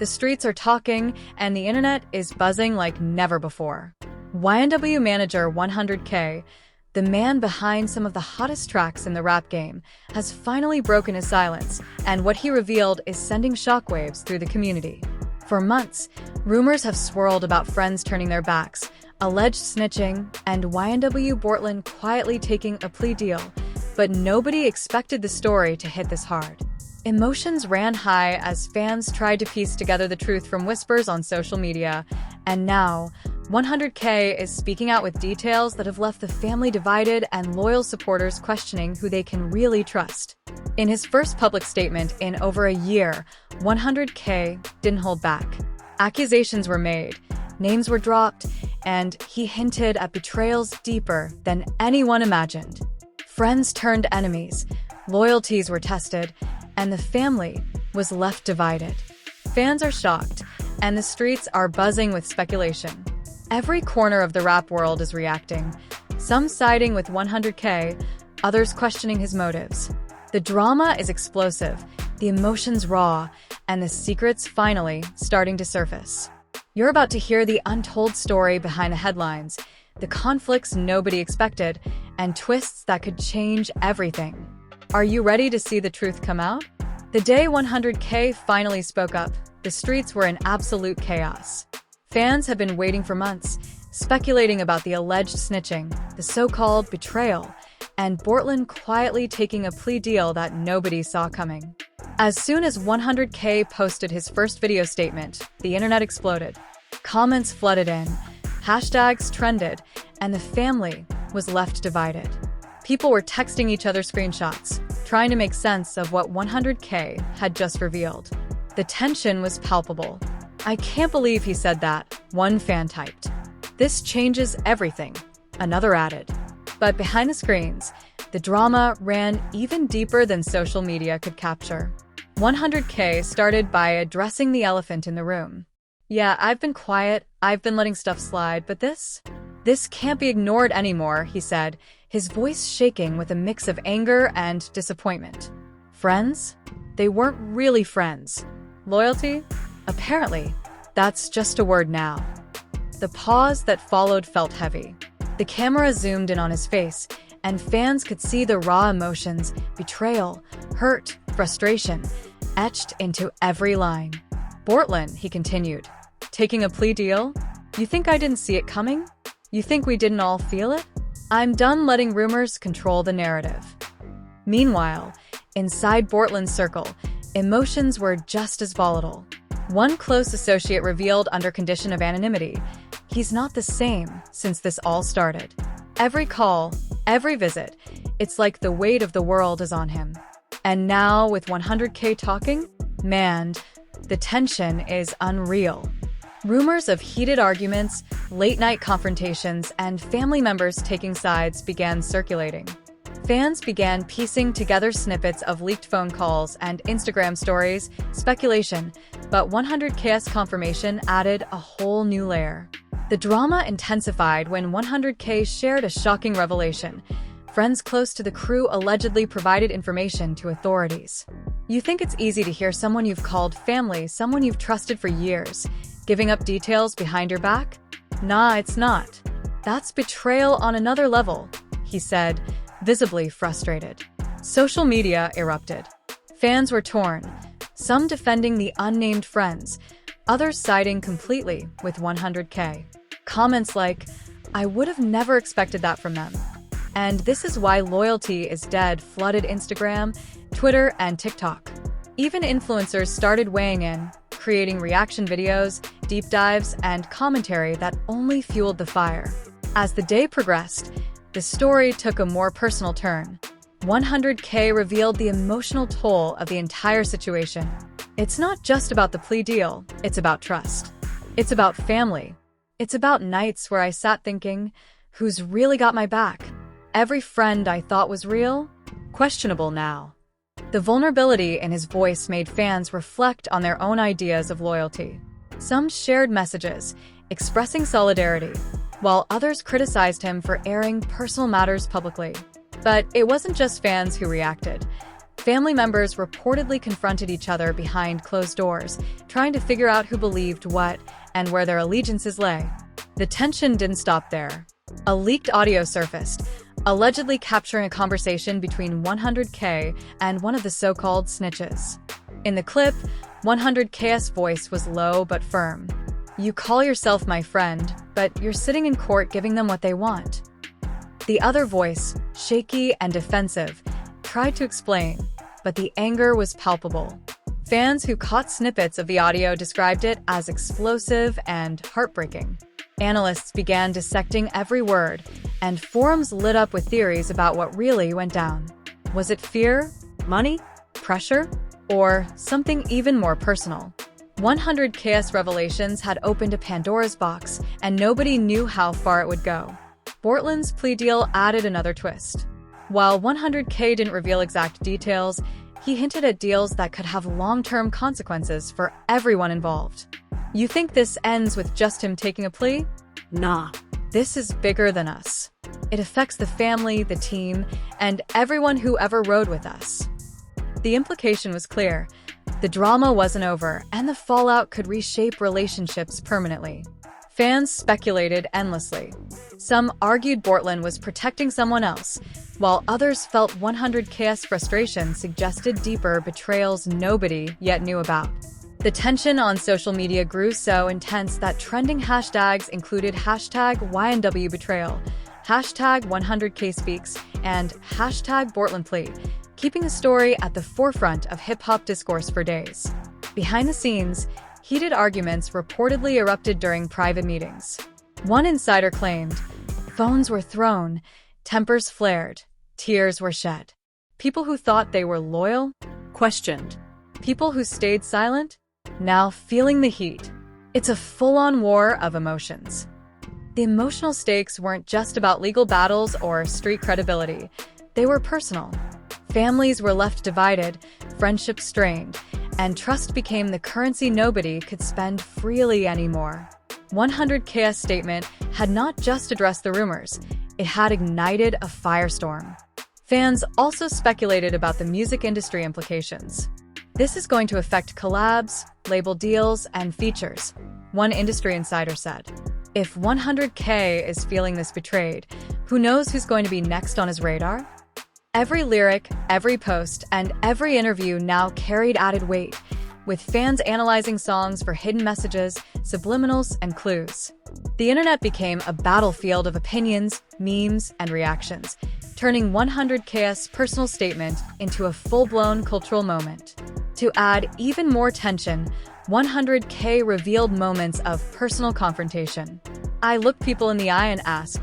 The streets are talking, and the internet is buzzing like never before. YNW manager 100K, the man behind some of the hottest tracks in the rap game, has finally broken his silence, and what he revealed is sending shockwaves through the community. For months, rumors have swirled about friends turning their backs, alleged snitching, and YNW Bortlen quietly taking a plea deal, but nobody expected the story to hit this hard. Emotions ran high as fans tried to piece together the truth from whispers on social media, and now, 100K is speaking out with details that have left the family divided and loyal supporters questioning who they can really trust. In his first public statement in over a year, 100K didn't hold back. Accusations were made, names were dropped, and he hinted at betrayals deeper than anyone imagined. Friends turned enemies, loyalties were tested, and the family was left divided. Fans are shocked, and the streets are buzzing with speculation. Every corner of the rap world is reacting, some siding with 100K, others questioning his motives. The drama is explosive, the emotions raw, and the secrets finally starting to surface. You're about to hear the untold story behind the headlines, the conflicts nobody expected, and twists that could change everything. Are you ready to see the truth come out? The day 100K finally spoke up, the streets were in absolute chaos. Fans have been waiting for months, speculating about the alleged snitching, the so-called betrayal, and Bortlen quietly taking a plea deal that nobody saw coming. As soon as 100K posted his first video statement, the internet exploded. Comments flooded in, hashtags trended, and the family was left divided. People were texting each other screenshots, trying to make sense of what 100K had just revealed. The tension was palpable. "I can't believe he said that," one fan typed. "This changes everything," another added. But behind the screens, the drama ran even deeper than social media could capture. 100K started by addressing the elephant in the room. "Yeah, I've been quiet, I've been letting stuff slide, but this can't be ignored anymore," he said, his voice shaking with a mix of anger and disappointment. Friends? They weren't really friends. Loyalty? Apparently, that's just a word now. The pause that followed felt heavy. The camera zoomed in on his face, and fans could see the raw emotions, betrayal, hurt, frustration, etched into every line. "Bortlen," he continued, "taking a plea deal? You think I didn't see it coming? You think we didn't all feel it? I'm done letting rumors control the narrative." Meanwhile, inside Bortlen's circle, emotions were just as volatile. One close associate revealed under condition of anonymity, "He's not the same since this all started. Every call, every visit, it's like the weight of the world is on him." And now, with 100K talking, man, the tension is unreal. Rumors of heated arguments, late-night confrontations, and family members taking sides began circulating. Fans began piecing together snippets of leaked phone calls and Instagram stories, speculation, but 100K's confirmation added a whole new layer. The drama intensified when 100K shared a shocking revelation. Friends close to the crew allegedly provided information to authorities. You think it's easy to hear someone you've called family, someone you've trusted for years, giving up details behind your back? Nah, it's not. That's betrayal on another level, he said, visibly frustrated. Social media erupted. Fans were torn, some defending the unnamed friends, others siding completely with 100K. Comments like, "I would have never expected that from them," and "This is why loyalty is dead" flooded Instagram, Twitter, and TikTok. Even influencers started weighing in, creating reaction videos, deep dives, and commentary that only fueled the fire. As the day progressed, the story took a more personal turn. 100K revealed the emotional toll of the entire situation. "It's not just about the plea deal, it's about trust. It's about family. It's about nights where I sat thinking, who's really got my back? Every friend I thought was real? Questionable now." The vulnerability in his voice made fans reflect on their own ideas of loyalty. Some shared messages, expressing solidarity, while others criticized him for airing personal matters publicly. But it wasn't just fans who reacted. Family members reportedly confronted each other behind closed doors, trying to figure out who believed what and where their allegiances lay. The tension didn't stop there. A leaked audio surfaced, allegedly capturing a conversation between 100K and one of the so-called snitches. In the clip, 100K's voice was low but firm. "You call yourself my friend, but you're sitting in court giving them what they want." The other voice, shaky and defensive, tried to explain, but the anger was palpable. Fans who caught snippets of the audio described it as explosive and heartbreaking. Analysts began dissecting every word, and forums lit up with theories about what really went down. Was it fear, money, pressure, or something even more personal? 100K's revelations had opened a Pandora's box, and nobody knew how far it would go. Bortlen's plea deal added another twist. While 100K didn't reveal exact details, he hinted at deals that could have long-term consequences for everyone involved. You think this ends with just him taking a plea? Nah. This is bigger than us. It affects the family, the team, and everyone who ever rode with us. The implication was clear. The drama wasn't over, and the fallout could reshape relationships permanently. Fans speculated endlessly. Some argued Bortlen was protecting someone else, while others felt 100K's frustration suggested deeper betrayals nobody yet knew about. The tension on social media grew so intense that trending hashtags included hashtag YNW Betrayal, hashtag 100K Speaks, and hashtag Bortlen Plea, keeping the story at the forefront of hip-hop discourse for days. Behind the scenes, heated arguments reportedly erupted during private meetings. One insider claimed, phones were thrown, tempers flared, tears were shed. People who thought they were loyal, questioned. People who stayed silent, now feeling the heat. It's a full-on war of emotions. The emotional stakes weren't just about legal battles or street credibility. They were personal. Families were left divided, friendships strained, and trust became the currency nobody could spend freely anymore. 100K's statement had not just addressed the rumors, it had ignited a firestorm. Fans also speculated about the music industry implications. This is going to affect collabs, label deals, and features, one industry insider said. If 100K is feeling this betrayed, who knows who's going to be next on his radar? Every lyric, every post, and every interview now carried added weight, with fans analyzing songs for hidden messages, subliminals, and clues. The internet became a battlefield of opinions, memes, and reactions, turning 100K's personal statement into a full-blown cultural moment. To add even more tension, 100K revealed moments of personal confrontation. I looked people in the eye and asked,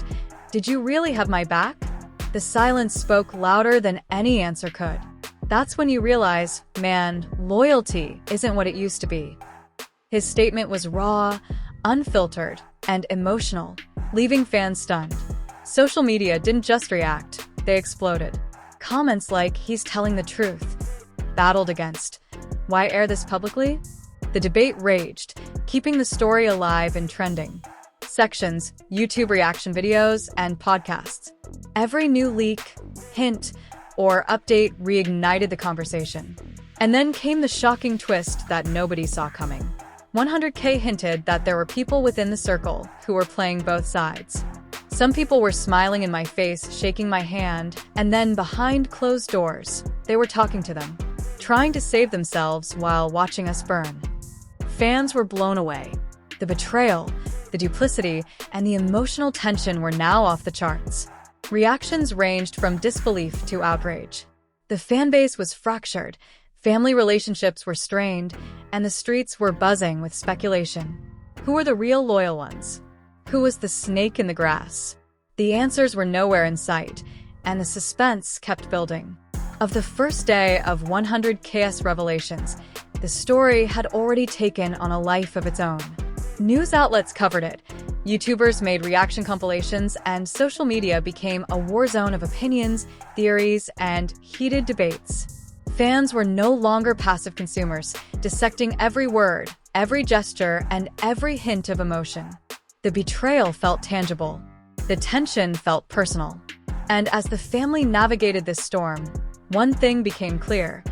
"Did you really have my back?" The silence spoke louder than any answer could. That's when you realize, man, loyalty isn't what it used to be. His statement was raw, unfiltered, and emotional, leaving fans stunned. Social media didn't just react, they exploded. Comments like, "He's telling the truth," battled against, "Why air this publicly?" The debate raged, keeping the story alive and trending. Sections, YouTube reaction videos, and podcasts. Every new leak, hint, or update reignited the conversation. And then came the shocking twist that nobody saw coming. 100K hinted that there were people within the circle who were playing both sides. Some people were smiling in my face, shaking my hand, and then behind closed doors, they were talking to them, trying to save themselves while watching us burn. Fans were blown away. The betrayal, the duplicity, and the emotional tension were now off the charts. Reactions ranged from disbelief to outrage. The fanbase was fractured, family relationships were strained, and the streets were buzzing with speculation. Who were the real loyal ones? Who was the snake in the grass? The answers were nowhere in sight, and the suspense kept building. Of the first day of 100K's revelations, the story had already taken on a life of its own. News outlets covered it, YouTubers made reaction compilations, and social media became a war zone of opinions, theories, and heated debates. Fans were no longer passive consumers, dissecting every word, every gesture, and every hint of emotion. The betrayal felt tangible. The tension felt personal. And as the family navigated this storm, one thing became clear: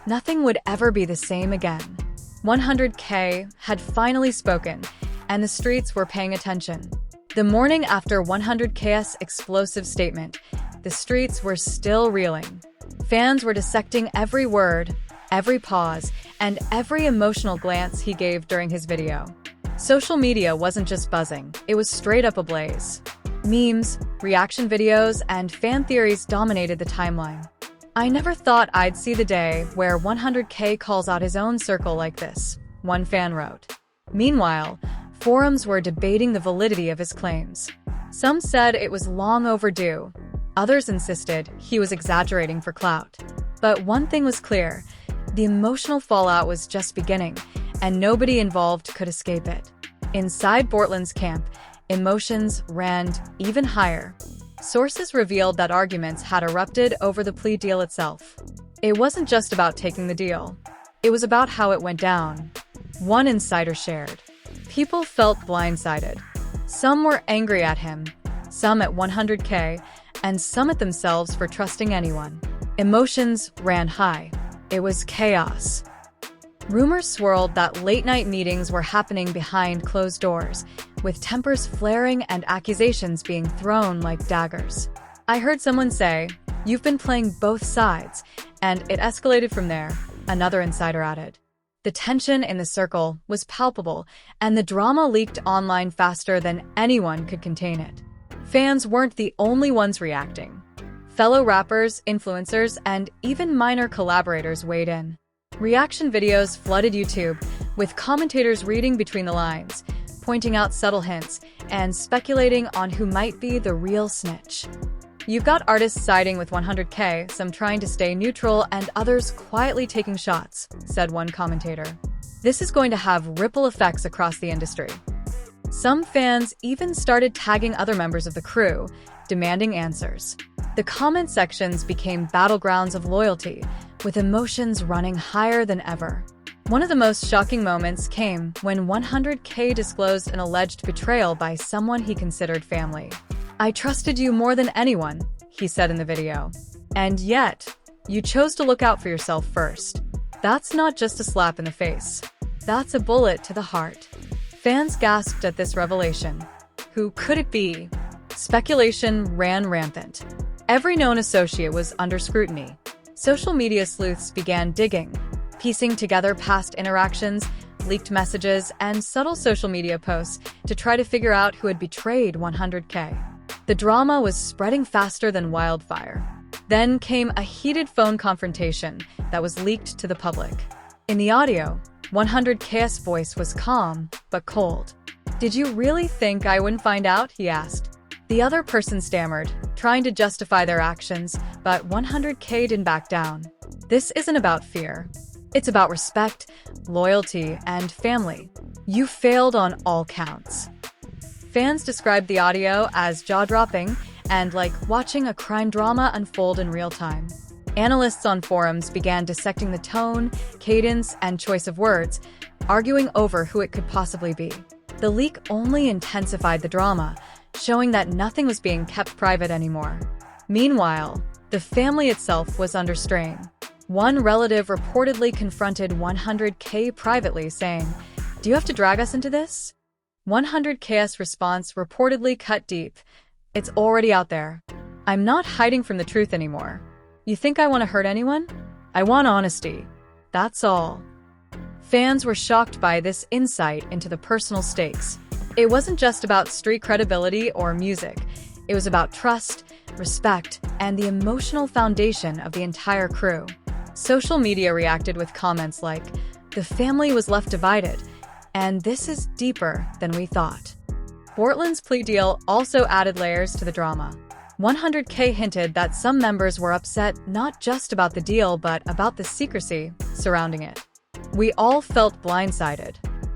nothing would ever be the same again. 100K had finally spoken, and the streets were paying attention. The morning after 100K's explosive statement, the streets were still reeling. Fans were dissecting every word, every pause, and every emotional glance he gave during his video. Social media wasn't just buzzing, it was straight up ablaze. Memes, reaction videos, and fan theories dominated the timeline. "I never thought I'd see the day where 100K calls out his own circle like this," one fan wrote. Meanwhile, forums were debating the validity of his claims. Some said it was long overdue. Others insisted he was exaggerating for clout. But one thing was clear: the emotional fallout was just beginning, and nobody involved could escape it. Inside Bortlen's camp, emotions ran even higher. Sources revealed that arguments had erupted over the plea deal itself. It wasn't just about taking the deal. It was about how it went down. One insider shared: "People felt blindsided. Some were angry at him, some at 100K, and some at themselves for trusting anyone. Emotions ran high. It was chaos." Rumors swirled that late-night meetings were happening behind closed doors, with tempers flaring and accusations being thrown like daggers. "I heard someone say, 'You've been playing both sides,' and it escalated from there," another insider added. The tension in the circle was palpable, and the drama leaked online faster than anyone could contain it. Fans weren't the only ones reacting. Fellow rappers, influencers, and even minor collaborators weighed in. Reaction videos flooded YouTube, with commentators reading between the lines, pointing out subtle hints, and speculating on who might be the real snitch. "You've got artists siding with 100K, some trying to stay neutral, and others quietly taking shots," said one commentator. "This is going to have ripple effects across the industry." Some fans even started tagging other members of the crew, demanding answers. The comment sections became battlegrounds of loyalty, with emotions running higher than ever. One of the most shocking moments came when 100K disclosed an alleged betrayal by someone he considered family. "I trusted you more than anyone," he said in the video. "And yet, you chose to look out for yourself first." That's not just a slap in the face. That's a bullet to the heart. Fans gasped at this revelation. Who could it be? Speculation ran rampant. Every known associate was under scrutiny. Social media sleuths began digging, piecing together past interactions, leaked messages, and subtle social media posts to try to figure out who had betrayed 100K. The drama was spreading faster than wildfire. Then came a heated phone confrontation that was leaked to the public. In the audio, 100K's voice was calm but cold. "Did you really think I wouldn't find out?" he asked. The other person stammered, trying to justify their actions, but 100K didn't back down. "This isn't about fear. It's about respect, loyalty, and family. You failed on all counts." Fans described the audio as jaw-dropping and like watching a crime drama unfold in real time. Analysts on forums began dissecting the tone, cadence, and choice of words, arguing over who it could possibly be. The leak only intensified the drama, showing that nothing was being kept private anymore. Meanwhile, the family itself was under strain. One relative reportedly confronted 100K privately, saying, "Do you have to drag us into this?" 100K's response reportedly cut deep. "It's already out there. I'm not hiding from the truth anymore. You think I want to hurt anyone? I want honesty. That's all." Fans were shocked by this insight into the personal stakes. It wasn't just about street credibility or music. It was about trust, respect, and the emotional foundation of the entire crew. Social media reacted with comments like, "The family was left divided, and this is deeper than we thought." Bortlen's plea deal also added layers to the drama. 100K hinted that some members were upset not just about the deal but about the secrecy surrounding it. "We all felt blindsided.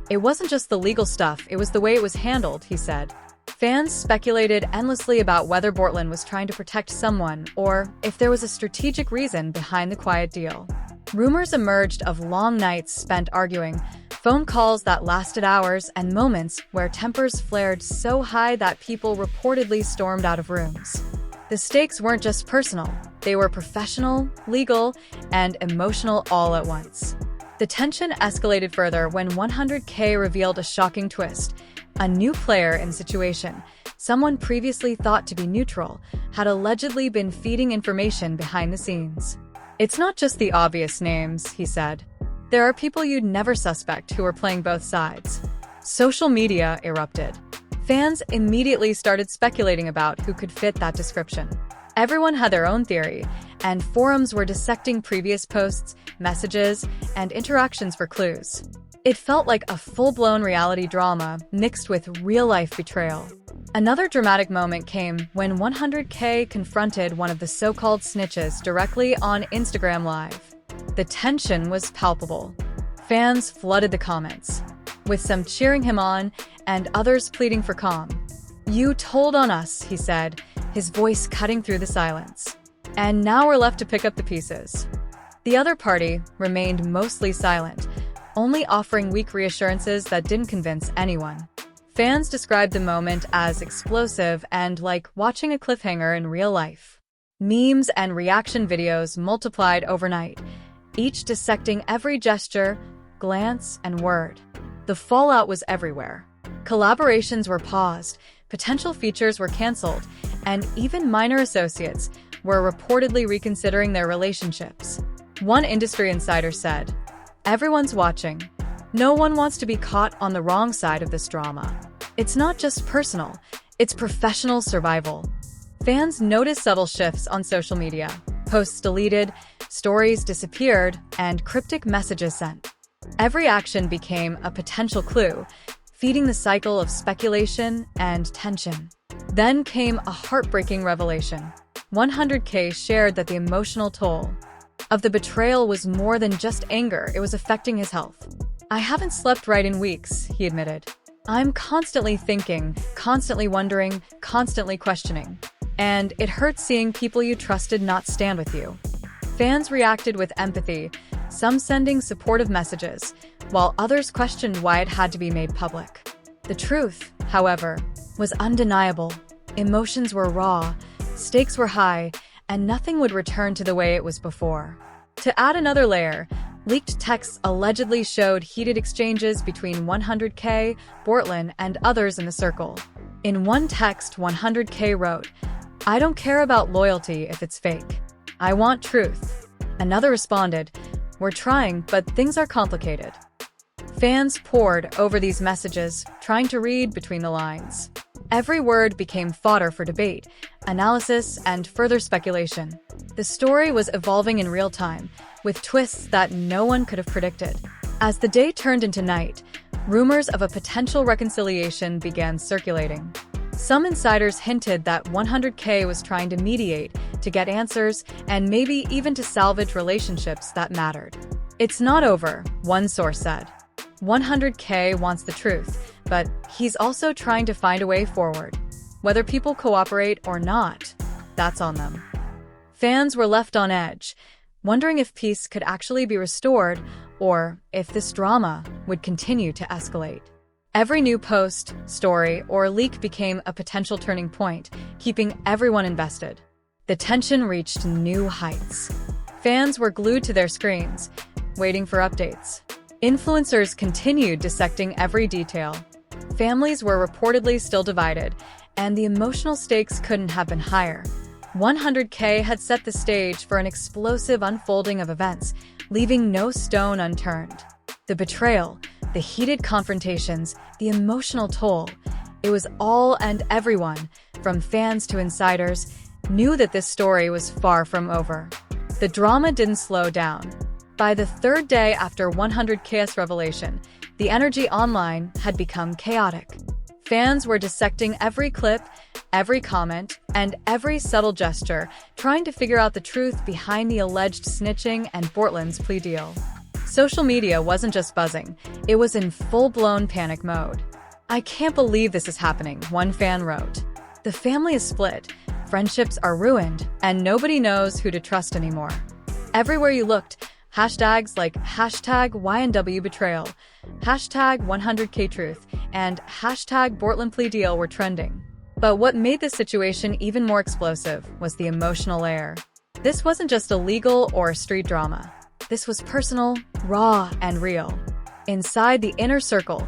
It wasn't just the legal stuff, it was the way it was handled," he said. Fans speculated endlessly about whether Bortlen was trying to protect someone or if there was a strategic reason behind the quiet deal. Rumors emerged of long nights spent arguing, phone calls that lasted hours, and moments where tempers flared so high that people reportedly stormed out of rooms. The stakes weren't just personal, they were professional, legal, and emotional all at once. The tension escalated further when 100K revealed a shocking twist. A new player in the situation, someone previously thought to be neutral, had allegedly been feeding information behind the scenes. "It's not just the obvious names," he said. "There are people you'd never suspect who are playing both sides." Social media erupted. Fans immediately started speculating about who could fit that description. Everyone had their own theory, and forums were dissecting previous posts, messages, and interactions for clues. It felt like a full-blown reality drama mixed with real-life betrayal. Another dramatic moment came when 100K confronted one of the so-called snitches directly on Instagram Live. The tension was palpable. Fans flooded the comments, with some cheering him on and others pleading for calm. "You told on us," he said, his voice cutting through the silence. "And now we're left to pick up the pieces." The other party remained mostly silent, only offering weak reassurances that didn't convince anyone. Fans described the moment as explosive and like watching a cliffhanger in real life. Memes and reaction videos multiplied overnight, each dissecting every gesture, glance, and word. The fallout was everywhere. Collaborations were paused, potential features were canceled, and even minor associates were reportedly reconsidering their relationships. One industry insider said, "Everyone's watching. No one wants to be caught on the wrong side of this drama. It's not just personal, it's professional survival." Fans noticed subtle shifts on social media. Posts deleted, stories disappeared, and cryptic messages sent. Every action became a potential clue, feeding the cycle of speculation and tension. Then came a heartbreaking revelation. 100K shared that the emotional toll of the betrayal was more than just anger, it was affecting his health. "I haven't slept right in weeks," he admitted. "I'm constantly thinking, constantly wondering, constantly questioning. And it hurts seeing people you trusted not stand with you." Fans reacted with empathy, some sending supportive messages, while others questioned why it had to be made public. The truth, however, was undeniable. Emotions were raw, stakes were high, and nothing would return to the way it was before. To add another layer, leaked texts allegedly showed heated exchanges between 100K, Bortlen, and others in the circle. In one text, 100K wrote, "I don't care about loyalty if it's fake. I want truth." Another responded, "We're trying, but things are complicated." Fans pored over these messages, trying to read between the lines. Every word became fodder for debate, analysis, and further speculation. The story was evolving in real time, with twists that no one could have predicted. As the day turned into night, rumors of a potential reconciliation began circulating. Some insiders hinted that 100K was trying to mediate, to get answers, and maybe even to salvage relationships that mattered. "It's not over," one source said. 100K wants the truth, but he's also trying to find a way forward. Whether people cooperate or not, that's on them. Fans were left on edge, wondering if peace could actually be restored or if this drama would continue to escalate. Every new post, story, or leak became a potential turning point, keeping everyone invested. The tension reached new heights. Fans were glued to their screens, waiting for updates. Influencers continued dissecting every detail. Families were reportedly still divided, and the emotional stakes couldn't have been higher. 100K had set the stage for an explosive unfolding of events, leaving no stone unturned. The betrayal, the heated confrontations, the emotional toll, it was all and everyone, from fans to insiders, knew that this story was far from over. The drama didn't slow down. By the third day after 100K's revelation, the energy online had become chaotic. Fans were dissecting every clip, every comment, and every subtle gesture, trying to figure out the truth behind the alleged snitching and Bortlen's plea deal. Social media wasn't just buzzing, it was in full-blown panic mode. "I can't believe this is happening," one fan wrote. "The family is split, friendships are ruined, and nobody knows who to trust anymore." Everywhere you looked, hashtags like #YNW Betrayal, #100K Truth, and #Bortlen Plea Deal were trending. But what made this situation even more explosive was the emotional layer. This wasn't just a legal or street drama. This was personal, raw, and real. Inside the inner circle,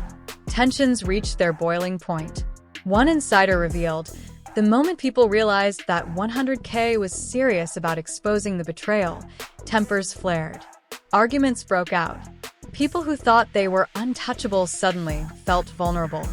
tensions reached their boiling point. One insider revealed, the moment people realized that 100K was serious about exposing the betrayal, tempers flared. Arguments broke out. People who thought they were untouchable suddenly felt vulnerable.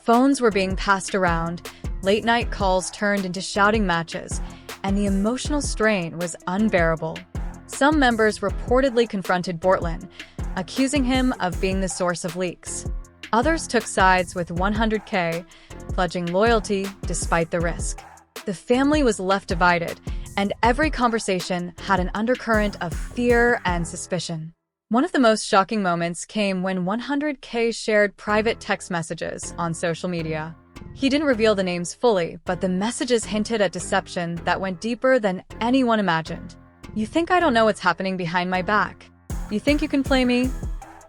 Phones were being passed around, late-night calls turned into shouting matches, and the emotional strain was unbearable. Some members reportedly confronted Bortlen, accusing him of being the source of leaks. Others took sides with 100K, pledging loyalty despite the risk. The family was left divided, and every conversation had an undercurrent of fear and suspicion. One of the most shocking moments came when 100K shared private text messages on social media. He didn't reveal the names fully, but the messages hinted at deception that went deeper than anyone imagined. "You think I don't know what's happening behind my back? You think you can play me?"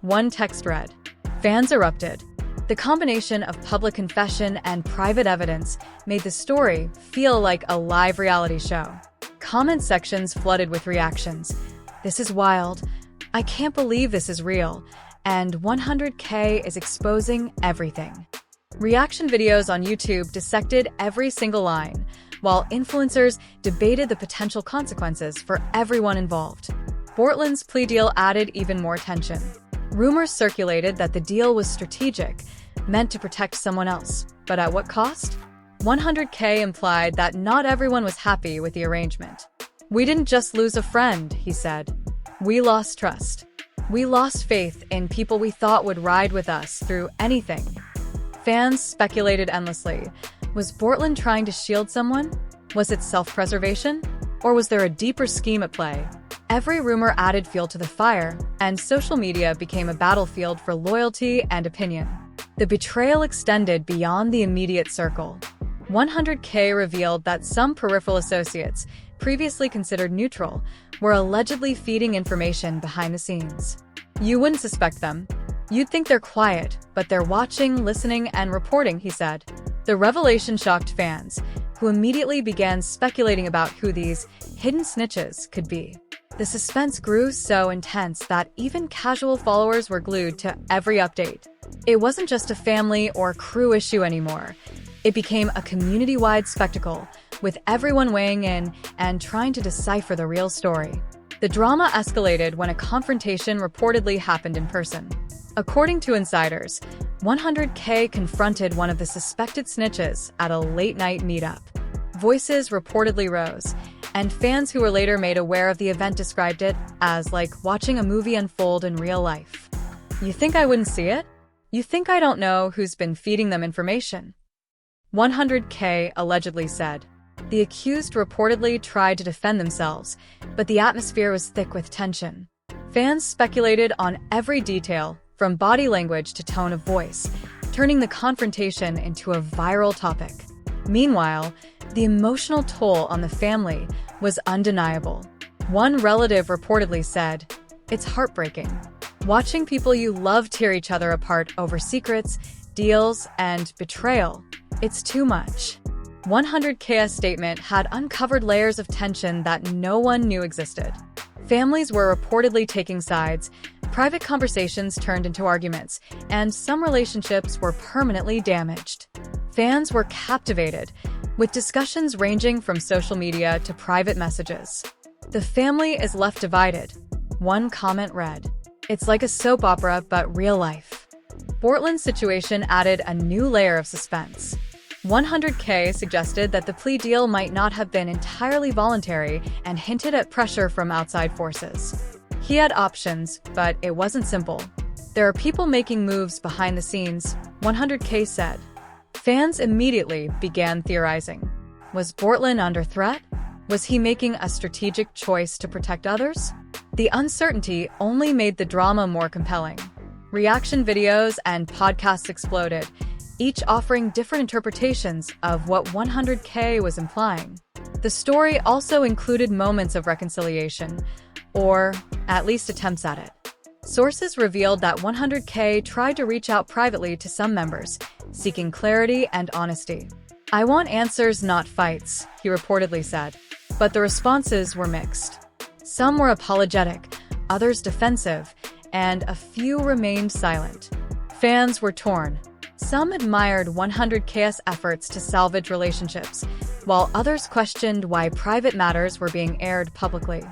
One text read. Fans erupted. The combination of public confession and private evidence made the story feel like a live reality show. Comment sections flooded with reactions. "This is wild. I can't believe this is real." And 100K is exposing everything. Reaction videos on YouTube dissected every single line, while influencers debated the potential consequences for everyone involved. Bortlen's plea deal added even more tension. Rumors circulated that the deal was strategic, meant to protect someone else. But at what cost? 100K implied that not everyone was happy with the arrangement. "We didn't just lose a friend," he said. "We lost trust. We lost faith in people we thought would ride with us through anything." Fans speculated endlessly. Was Bortlen trying to shield someone? Was it self-preservation? Or was there a deeper scheme at play? Every rumor added fuel to the fire, and social media became a battlefield for loyalty and opinion. The betrayal extended beyond the immediate circle. 100K revealed that some peripheral associates, previously considered neutral, were allegedly feeding information behind the scenes. "You wouldn't suspect them. You'd think they're quiet, but they're watching, listening, and reporting," he said. The revelation shocked fans, who immediately began speculating about who these hidden snitches could be. The suspense grew so intense that even casual followers were glued to every update. It wasn't just a family or crew issue anymore. It became a community-wide spectacle, with everyone weighing in and trying to decipher the real story. The drama escalated when a confrontation reportedly happened in person. According to insiders, 100K confronted one of the suspected snitches at a late-night meetup. Voices reportedly rose, and fans who were later made aware of the event described it as like watching a movie unfold in real life. "You think I wouldn't see it? You think I don't know who's been feeding them information?" 100K allegedly said. The accused reportedly tried to defend themselves, but the atmosphere was thick with tension. Fans speculated on every detail, from body language to tone of voice, turning the confrontation into a viral topic. Meanwhile, the emotional toll on the family was undeniable. One relative reportedly said, "It's heartbreaking. Watching people you love tear each other apart over secrets, deals, and betrayal. It's too much." 100K's statement had uncovered layers of tension that no one knew existed. Families were reportedly taking sides, private conversations turned into arguments, and some relationships were permanently damaged. Fans were captivated, with discussions ranging from social media to private messages. "The family is left divided," one comment read. "It's like a soap opera, but real life." Bortlen's situation added a new layer of suspense. 100K suggested that the plea deal might not have been entirely voluntary and hinted at pressure from outside forces. He had options, but it wasn't simple. "There are people making moves behind the scenes," 100K said. Fans immediately began theorizing. Was Bortlen under threat? Was he making a strategic choice to protect others? The uncertainty only made the drama more compelling. Reaction videos and podcasts exploded, each offering different interpretations of what 100K was implying. The story also included moments of reconciliation, or at least attempts at it. Sources revealed that 100K tried to reach out privately to some members, seeking clarity and honesty. "I want answers, not fights," he reportedly said. But the responses were mixed. Some were apologetic, others defensive, and a few remained silent. Fans were torn. Some admired 100K's efforts to salvage relationships, while others questioned why private matters were being aired publicly.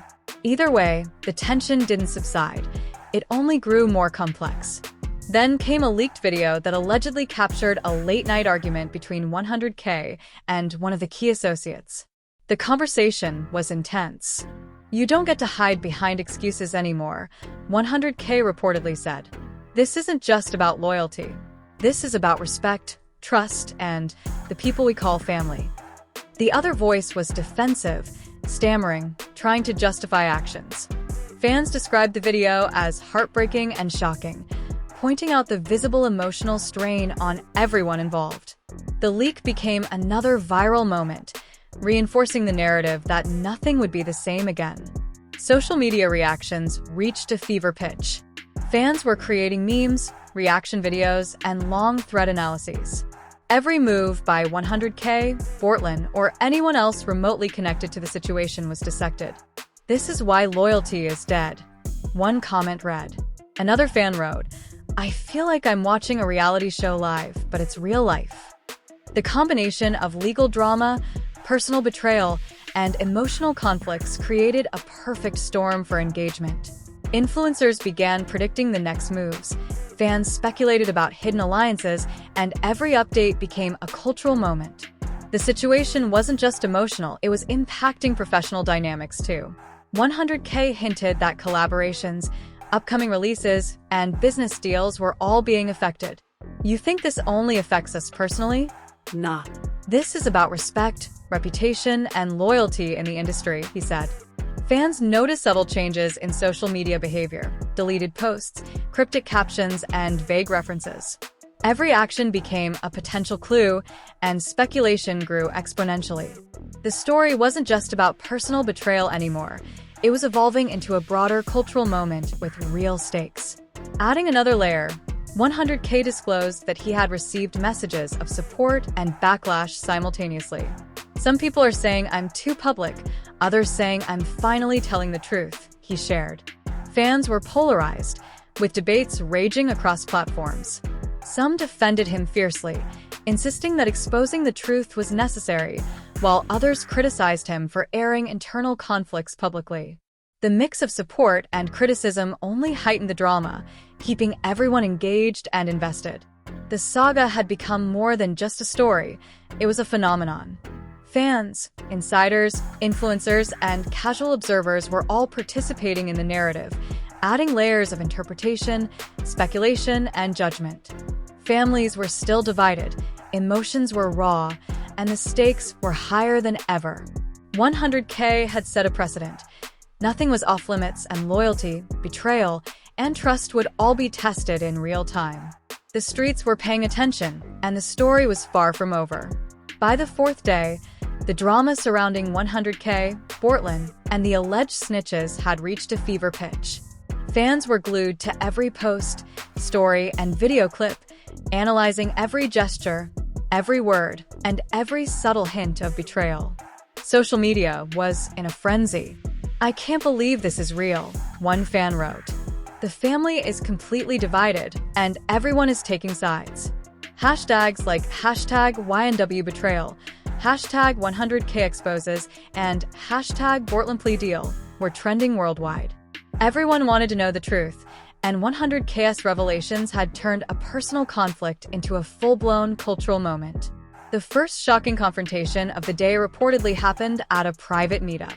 Either way, the tension didn't subside. It only grew more complex. Then came a leaked video that allegedly captured a late-night argument between 100K and one of the key associates. The conversation was intense. "You don't get to hide behind excuses anymore," 100K reportedly said. "This isn't just about loyalty. This is about respect, trust, and the people we call family." The other voice was defensive, stammering, trying to justify actions. Fans described the video as heartbreaking and shocking, pointing out the visible emotional strain on everyone involved. The leak became another viral moment, reinforcing the narrative that nothing would be the same again. Social media reactions reached a fever pitch. Fans were creating memes, reaction videos, and long thread analyses. Every move by 100K, Bortlen, or anyone else remotely connected to the situation was dissected. "This is why loyalty is dead," one comment read. Another fan wrote, "I feel like I'm watching a reality show live, but it's real life." The combination of legal drama, personal betrayal, and emotional conflicts created a perfect storm for engagement. Influencers began predicting the next moves, fans speculated about hidden alliances, and every update became a cultural moment. The situation wasn't just emotional, it was impacting professional dynamics too. 100K hinted that collaborations, upcoming releases, and business deals were all being affected. "You think this only affects us personally? Nah. This is about respect, reputation, and loyalty in the industry," he said. Fans noticed subtle changes in social media behavior, deleted posts, cryptic captions, and vague references. Every action became a potential clue, and speculation grew exponentially. The story wasn't just about personal betrayal anymore. It was evolving into a broader cultural moment with real stakes. Adding another layer, 100K disclosed that he had received messages of support and backlash simultaneously. "Some people are saying I'm too public, others saying I'm finally telling the truth," he shared. Fans were polarized, with debates raging across platforms. Some defended him fiercely, insisting that exposing the truth was necessary, while others criticized him for airing internal conflicts publicly. The mix of support and criticism only heightened the drama, keeping everyone engaged and invested. The saga had become more than just a story, it was a phenomenon. Fans, insiders, influencers, and casual observers were all participating in the narrative, adding layers of interpretation, speculation, and judgment. Families were still divided, emotions were raw, and the stakes were higher than ever. 100K had set a precedent. Nothing was off-limits, and loyalty, betrayal, and trust would all be tested in real time. The streets were paying attention, and the story was far from over. By the fourth day, the drama surrounding 100K, Bortlen, and the alleged snitches had reached a fever pitch. Fans were glued to every post, story, and video clip, analyzing every gesture, every word, and every subtle hint of betrayal. Social media was in a frenzy. "I can't believe this is real," one fan wrote. "The family is completely divided, and everyone is taking sides." Hashtags like #YNW Betrayal, #100K Exposes, and #Bortlen Plea Deal were trending worldwide. Everyone wanted to know the truth, and 100K's revelations had turned a personal conflict into a full-blown cultural moment. The first shocking confrontation of the day reportedly happened at a private meetup.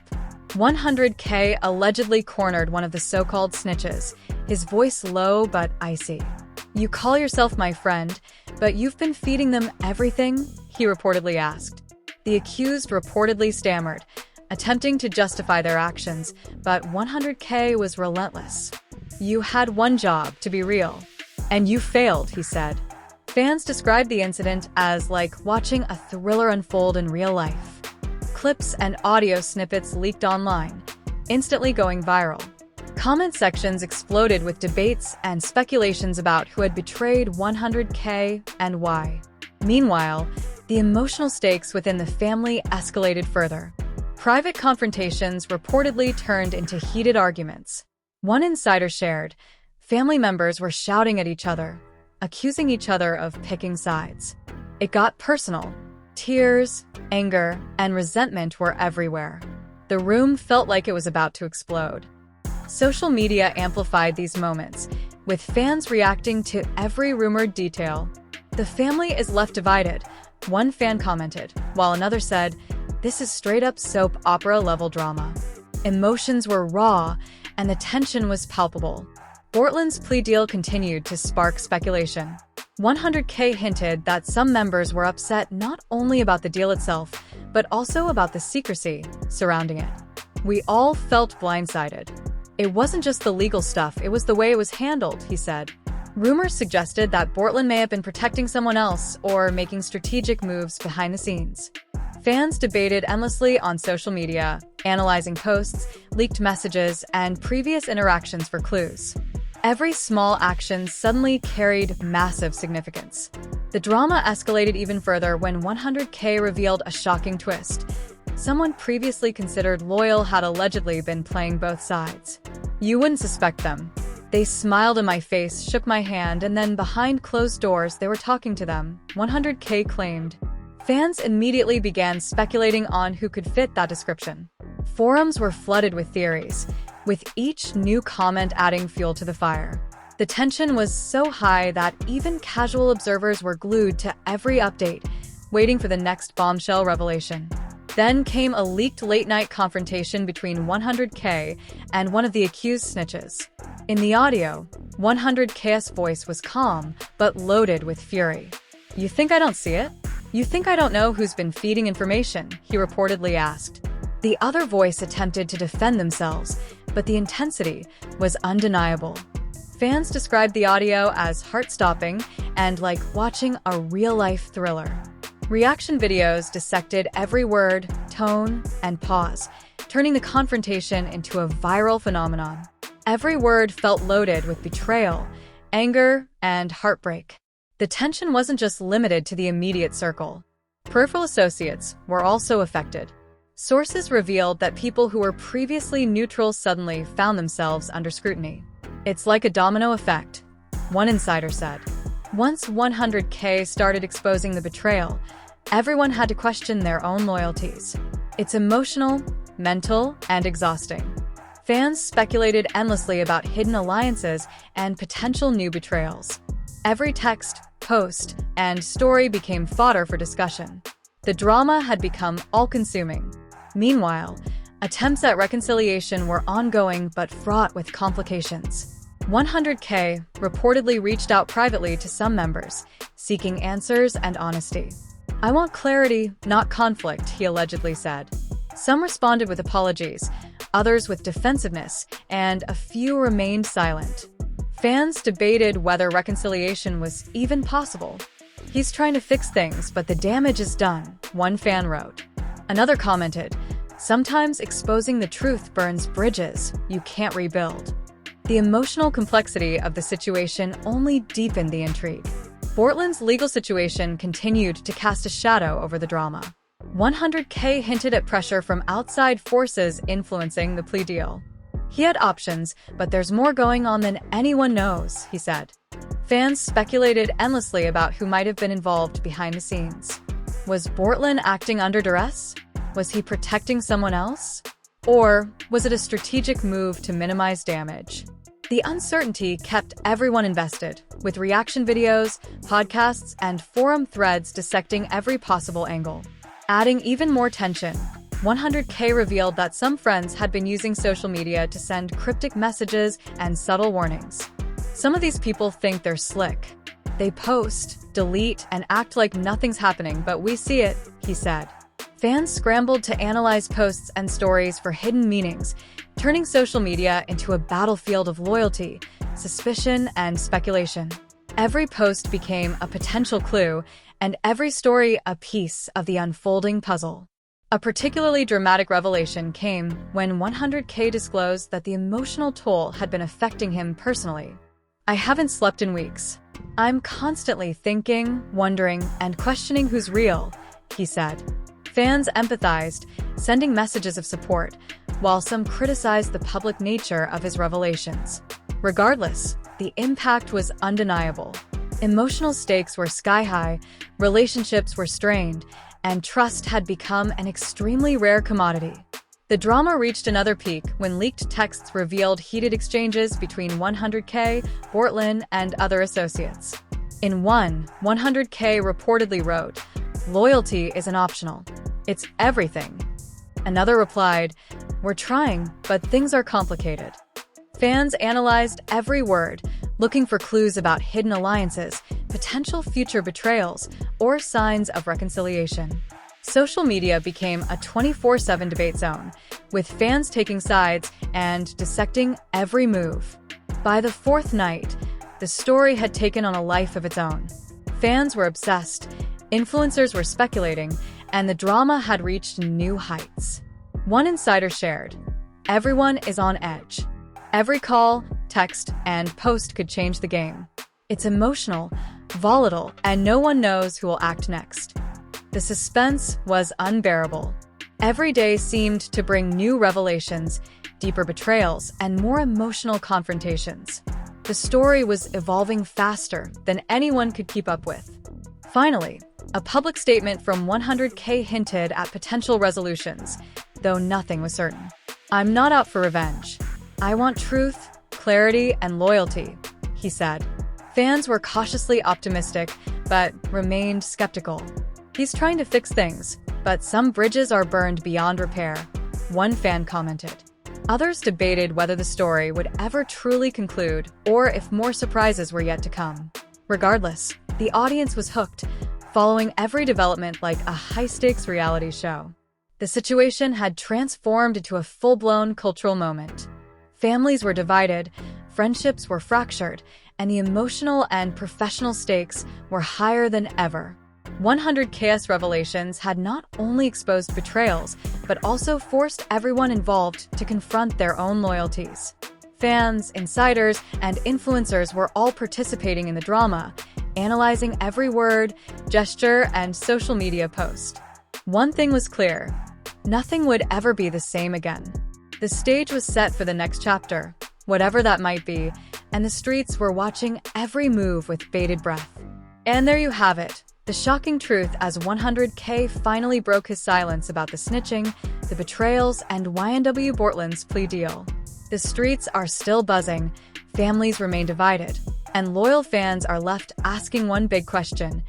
100K allegedly cornered one of the so-called snitches, his voice low but icy. "You call yourself my friend, but you've been feeding them everything?" he reportedly asked. The accused reportedly stammered, attempting to justify their actions, but 100K was relentless. "You had one job, to be real. And you failed," he said. Fans described the incident as like watching a thriller unfold in real life. Clips and audio snippets leaked online, instantly going viral. Comment sections exploded with debates and speculations about who had betrayed 100K and why. Meanwhile, The emotional stakes within the family escalated further. Private confrontations reportedly turned into heated arguments. One insider shared, family members were shouting at each other, accusing each other of picking sides. It got personal. Tears, anger, and resentment were everywhere. The room felt like it was about to explode. Social media amplified these moments, with fans reacting to every rumored detail. The family is left divided, one fan commented, while another said, "This is straight-up soap opera-level drama." Emotions were raw, and the tension was palpable. Bortlen's plea deal continued to spark speculation. 100K hinted that some members were upset not only about the deal itself, but also about the secrecy surrounding it. "We all felt blindsided. It wasn't just the legal stuff, it was the way it was handled," he said. Rumors suggested that Bortlen may have been protecting someone else or making strategic moves behind the scenes. Fans debated endlessly on social media, analyzing posts, leaked messages, and previous interactions for clues. Every small action suddenly carried massive significance. The drama escalated even further when 100K revealed a shocking twist. Someone previously considered loyal had allegedly been playing both sides. "You wouldn't suspect them. They smiled in my face, shook my hand, and then behind closed doors they were talking to them," 100K claimed. Fans immediately began speculating on who could fit that description. Forums were flooded with theories, with each new comment adding fuel to the fire. The tension was so high that even casual observers were glued to every update, waiting for the next bombshell revelation. Then came a leaked late-night confrontation between 100K and one of the accused snitches. In the audio, 100K's voice was calm, but loaded with fury. "You think I don't see it? You think I don't know who's been feeding information?" he reportedly asked. The other voice attempted to defend themselves, but the intensity was undeniable. Fans described the audio as heart-stopping and like watching a real-life thriller. Reaction videos dissected every word, tone, and pause, turning the confrontation into a viral phenomenon. Every word felt loaded with betrayal, anger, and heartbreak. The tension wasn't just limited to the immediate circle. Peripheral associates were also affected. Sources revealed that people who were previously neutral suddenly found themselves under scrutiny. "It's like a domino effect," one insider said. Once 100K started exposing the betrayal, everyone had to question their own loyalties. It's emotional, mental, and exhausting. Fans speculated endlessly about hidden alliances and potential new betrayals. Every text, post, and story became fodder for discussion. The drama had become all-consuming. Meanwhile, attempts at reconciliation were ongoing but fraught with complications. 100K reportedly reached out privately to some members, seeking answers and honesty. "I want clarity, not conflict," he allegedly said. Some responded with apologies, others with defensiveness, and a few remained silent. Fans debated whether reconciliation was even possible. "He's trying to fix things, but the damage is done," one fan wrote. Another commented, "Sometimes exposing the truth burns bridges you can't rebuild." The emotional complexity of the situation only deepened the intrigue. Bortlen's legal situation continued to cast a shadow over the drama. 100K hinted at pressure from outside forces influencing the plea deal. "He had options, but there's more going on than anyone knows," he said. Fans speculated endlessly about who might have been involved behind the scenes. Was Bortlen acting under duress? Was he protecting someone else? Or was it a strategic move to minimize damage? The uncertainty kept everyone invested, with reaction videos, podcasts, and forum threads dissecting every possible angle. Adding even more tension, 100K revealed that some friends had been using social media to send cryptic messages and subtle warnings. Some of these people think they're slick. "They post, delete, and act like nothing's happening, but we see it," he said. Fans scrambled to analyze posts and stories for hidden meanings, turning social media into a battlefield of loyalty, suspicion, and speculation. Every post became a potential clue, and every story a piece of the unfolding puzzle. A particularly dramatic revelation came when 100K disclosed that the emotional toll had been affecting him personally. I haven't slept in weeks. I'm constantly thinking, wondering, and questioning who's real, he said. Fans empathized, sending messages of support, while some criticized the public nature of his revelations. Regardless, the impact was undeniable. Emotional stakes were sky-high, relationships were strained, and trust had become an extremely rare commodity. The drama reached another peak when leaked texts revealed heated exchanges between 100K, Bortlen, and other associates. In one, 100K reportedly wrote, "Loyalty isn't optional. It's everything." Another replied, "We're trying, but things are complicated." Fans analyzed every word, looking for clues about hidden alliances, potential future betrayals, or signs of reconciliation. Social media became a 24/7 debate zone, with fans taking sides and dissecting every move. By the fourth night, the story had taken on a life of its own. Fans were obsessed, influencers were speculating, and the drama had reached new heights. One insider shared, "Everyone is on edge. Every call, text, and post could change the game. It's emotional, volatile, and no one knows who will act next." The suspense was unbearable. Every day seemed to bring new revelations, deeper betrayals, and more emotional confrontations. The story was evolving faster than anyone could keep up with. Finally, a public statement from 100K hinted at potential resolutions, though nothing was certain. "I'm not out for revenge. I want truth, clarity, and loyalty," he said. Fans were cautiously optimistic, but remained skeptical. "He's trying to fix things, but some bridges are burned beyond repair," one fan commented. Others debated whether the story would ever truly conclude or if more surprises were yet to come. Regardless, the audience was hooked, following every development like a high-stakes reality show. The situation had transformed into a full-blown cultural moment. Families were divided, friendships were fractured, and the emotional and professional stakes were higher than ever. 100K's revelations had not only exposed betrayals, but also forced everyone involved to confront their own loyalties. Fans, insiders, and influencers were all participating in the drama, analyzing every word, gesture, and social media post. One thing was clear: nothing would ever be the same again. The stage was set for the next chapter, whatever that might be, and the streets were watching every move with bated breath. And there you have it, the shocking truth as 100K finally broke his silence about the snitching, the betrayals, and YNW Bortlen's plea deal. The streets are still buzzing, families remain divided, and loyal fans are left asking one big question: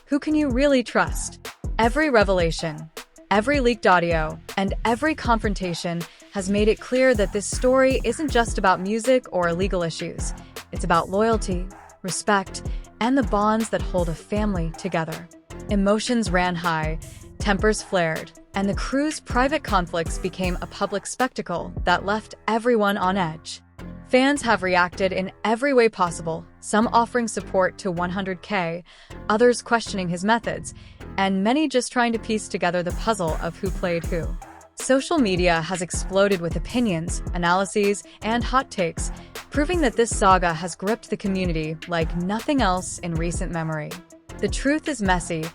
who can you really trust? Every revelation, every leaked audio, and every confrontation has made it clear that this story isn't just about music or legal issues. It's about loyalty, respect, and the bonds that hold a family together. Emotions ran high, tempers flared, and the crew's private conflicts became a public spectacle that left everyone on edge. Fans have reacted in every way possible, some offering support to 100K, others questioning his methods, and many just trying to piece together the puzzle of who played who. Social media has exploded with opinions, analyses, and hot takes, proving that this saga has gripped the community like nothing else in recent memory. The truth is messy,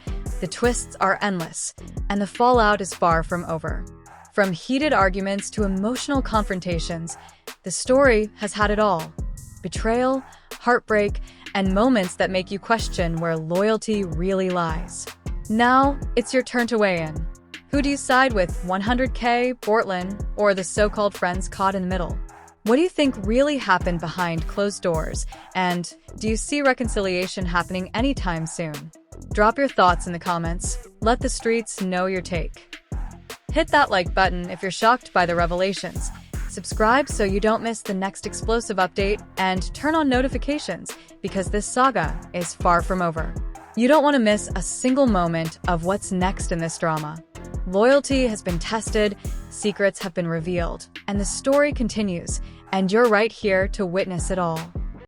the twists are endless, and the fallout is far from over. From heated arguments to emotional confrontations, the story has had it all: betrayal, heartbreak, and moments that make you question where loyalty really lies. Now, it's your turn to weigh in. Who do you side with, 100K, Bortlen, or the so-called friends caught in the middle? What do you think really happened behind closed doors, and do you see reconciliation happening anytime soon? Drop your thoughts in the comments. Let the streets know your take. Hit that like button if you're shocked by the revelations. Subscribe so you don't miss the next explosive update, and turn on notifications because this saga is far from over. You don't want to miss a single moment of what's next in this drama. Loyalty has been tested, secrets have been revealed, and the story continues, and you're right here to witness it all.